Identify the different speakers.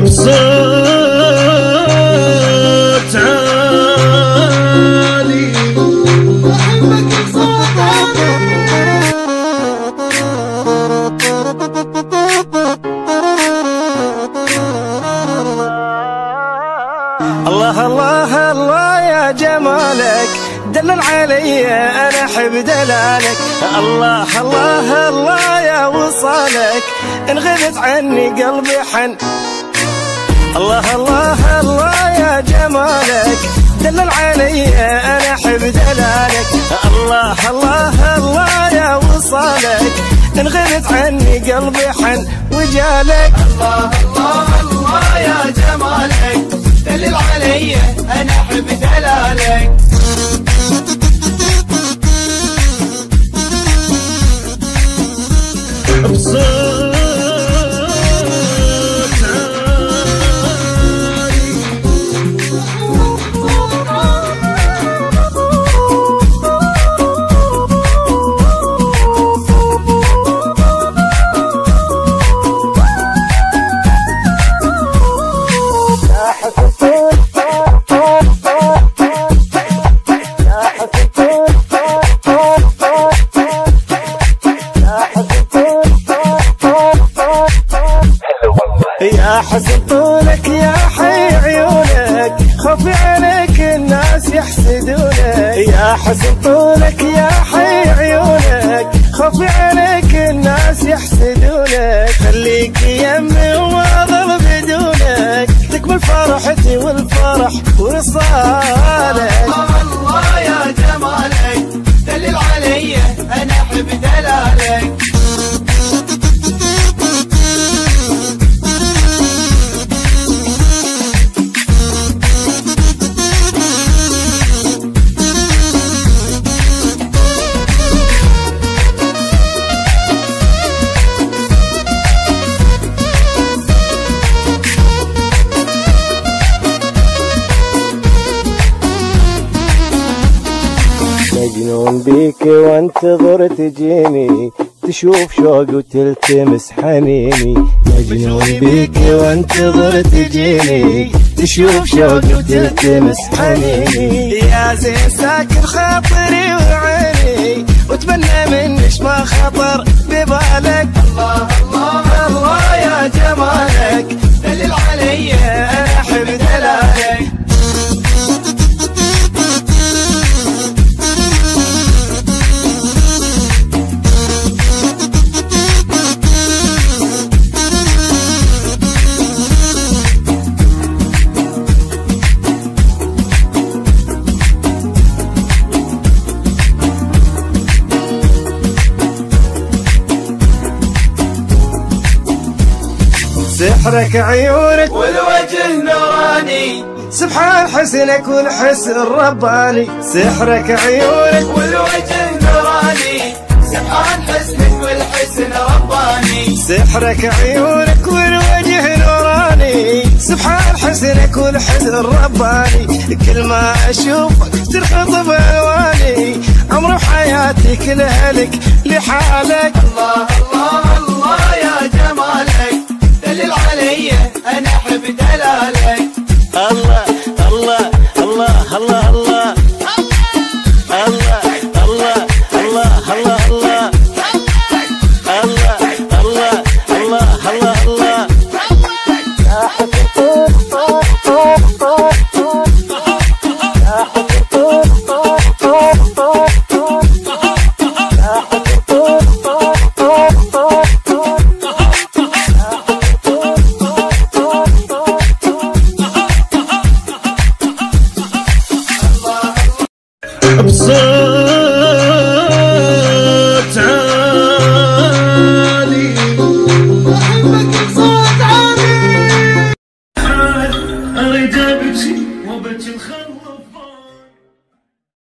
Speaker 1: بصوت عالي أحبك بصوت عالي. الله الله الله يا جمالك دلل علي أنا أحب دلالك. الله الله الله يا وصالك إن غبت عني قلبي حن. الله الله الله يا جمالك دلل علي أنا أحب دلالك. الله الله الله يا وصالك إن غبت عني قلبي حن وجالك.
Speaker 2: الله الله الله يا جمالك دلل علي أنا أحب دلالك.
Speaker 1: يا حسن طولك يا حي عيونك خفي عليك الناس يحسدونك. يا حسن طولك يا حي عيونك خفي عليك الناس يحسدونك. خليك يمي وما ظل بدونك تكمل فرحتي والفرح وصالك.
Speaker 2: الله يا جمالك دلل علي أنا أحب دلالك.
Speaker 1: مجنون بيك وانتظر تجيني تشوف شوق وتلتمس حنيني. مجنون بيك وانتظر تجيني تشوف شوق وتلتمس حنيني. يا زين ساكن خاطري وعيني واتمنى منش ما خطر ببالك.
Speaker 2: الله الله الله يا جمالك دلل علي أنا أحب دلالك.
Speaker 1: سحرك عيونك
Speaker 2: والوجه نوراني
Speaker 1: سبحان حسنك والحسن الرباني. سحرك عيونك
Speaker 2: والوجه نوراني سبحان حسنك والحسن رباني.
Speaker 1: سحرك عيونك والوجه نوراني سبحان حسنك والحسن الرباني. كل ما اشوفك ترخط بالواني عمر حياتي كلها لك لحالك.
Speaker 2: الله الله الله يا جمالك دلل علي أنا أحب دلالك.
Speaker 1: الله الله الله الله الله الله الله الله الله الله الله الله الله الله الله. يا حسن طول طول طول طول يا حسن طول طول طول طول يا حسن طول طول طول طول بصوت